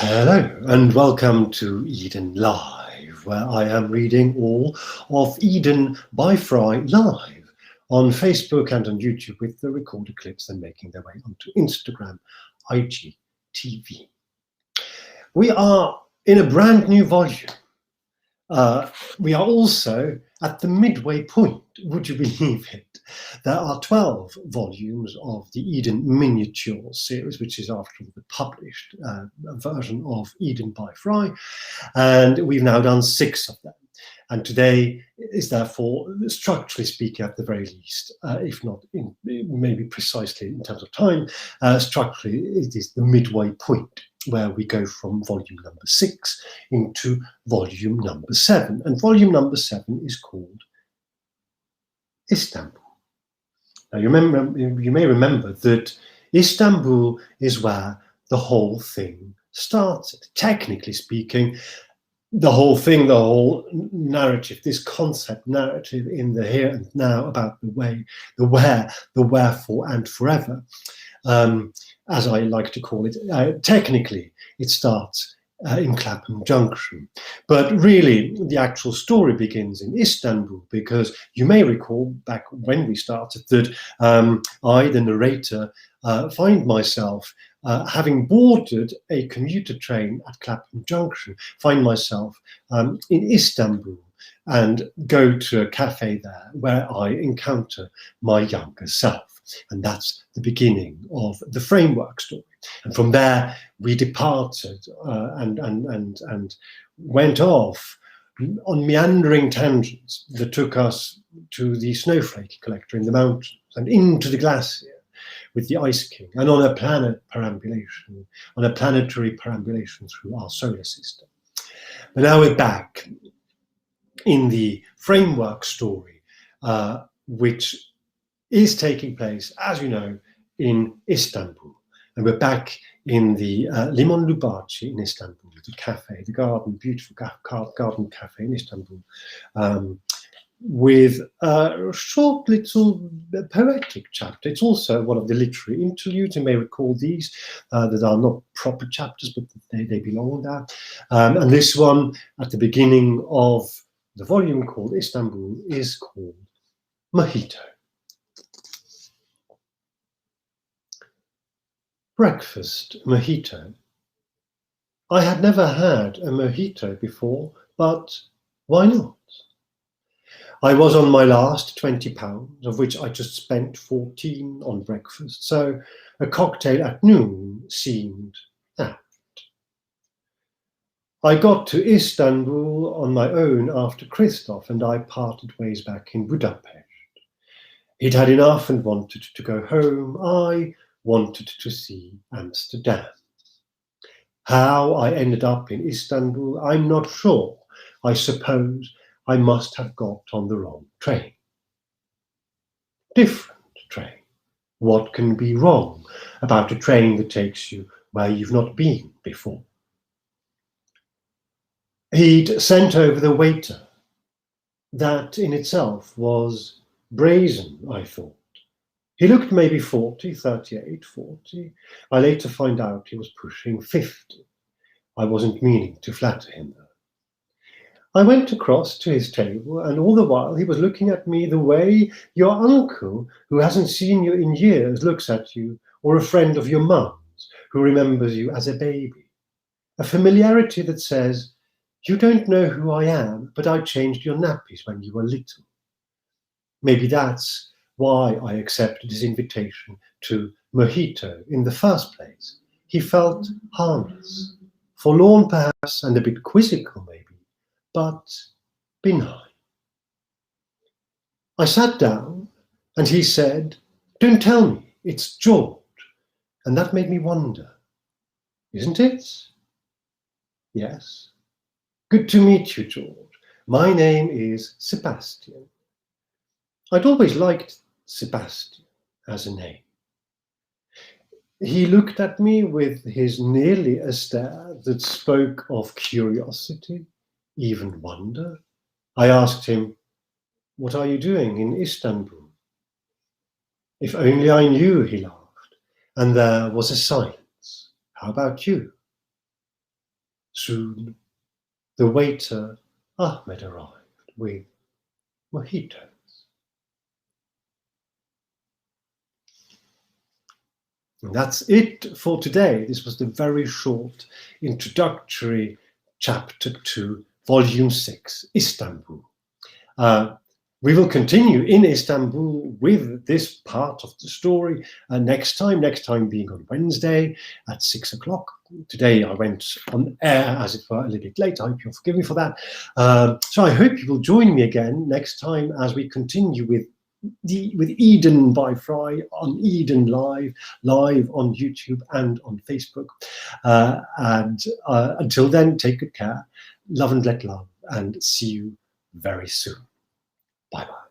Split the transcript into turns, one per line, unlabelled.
Hello and welcome to Eden Live, where I am reading all of Eden by FREI live on Facebook and on YouTube, with the recorded clips then making their way onto Instagram, IGTV. We are in a brand new volume. We are also at the midway point, would you believe it? There are 12 volumes of the Eden Miniature series, which is after the published version of Eden by FREI, and we've now done 6 of them. And today is therefore, structurally speaking, at the very least, if not maybe precisely in terms of time, structurally it is the midway point, where we go from volume number 6 into volume number 7. And volume number 7 is called Istanbul. Now you may remember that Istanbul is where the whole thing started. Technically speaking, the whole thing, the whole narrative, this concept narrative in the here and now about the way, the where, the wherefore and forever, as I like to call it, technically it starts in Clapham Junction. But really, the actual story begins in Istanbul, because you may recall back when we started that I, the narrator, find myself having boarded a commuter train at Clapham Junction, find myself in Istanbul and go to a cafe there where I encounter my younger self. And that's the beginning of the framework story. And from there, we departed and went off on meandering tangents that took us to the snowflake collector in the mountains and into the glacier with the Ice King, and on a planetary perambulation through our solar system. But now we're back in the framework story, which is taking place, as you know, in Istanbul. And we're back in the Limon Lubaci in Istanbul, the cafe, the garden, beautiful garden cafe in Istanbul, with a short little poetic chapter. It's also one of the literary interludes. You may recall these that are not proper chapters, but they belong there. And this one at the beginning of the volume called Istanbul is called Mojito. Breakfast mojito. I had never had a mojito before, but why not? I was on my last £20, of which I just spent 14 on breakfast, so a cocktail at noon seemed apt. I got to Istanbul on my own after Christoph and I parted ways back in Budapest. He'd had enough and wanted to go home. I wanted to see Amsterdam. How I ended up in Istanbul, I'm not sure. I suppose I must have got on the wrong train. Different train. What can be wrong about a train that takes you where you've not been before? He'd sent over the waiter. That in itself was brazen, I thought. He looked maybe 40, 38, 40. I later find out he was pushing 50. I wasn't meaning to flatter him, though. I went across to his table, and all the while he was looking at me the way your uncle, who hasn't seen you in years, looks at you, or a friend of your mum's, who remembers you as a baby. A familiarity that says, you don't know who I am, but I changed your nappies when you were little. Maybe that's why I accepted his invitation to Mojito in the first place. He felt harmless, forlorn perhaps, and a bit quizzical maybe, but benign. I sat down and he said, don't tell me, it's George. And that made me wonder, isn't it? Yes. Good to meet you, George. My name is Sebastian. I'd always liked Sebastian as a name. He looked at me with his nearly a stare that spoke of curiosity, even wonder. I asked him, what are you doing in Istanbul? If only I knew, he laughed, and there was a silence. How about you? Soon the waiter Ahmed arrived with mojitos. And that's it for today. This was the very short introductory chapter to Volume 6, Istanbul. We will continue in Istanbul with this part of the story next time being on Wednesday at 6 o'clock. Today I went on air, as it were, a little bit late. I hope you'll forgive me for that. So I hope you will join me again next time as we continue with Eden by FREI on Eden live on YouTube and on Facebook. And until then, take good care, love and let love, and see you very soon. Bye-bye.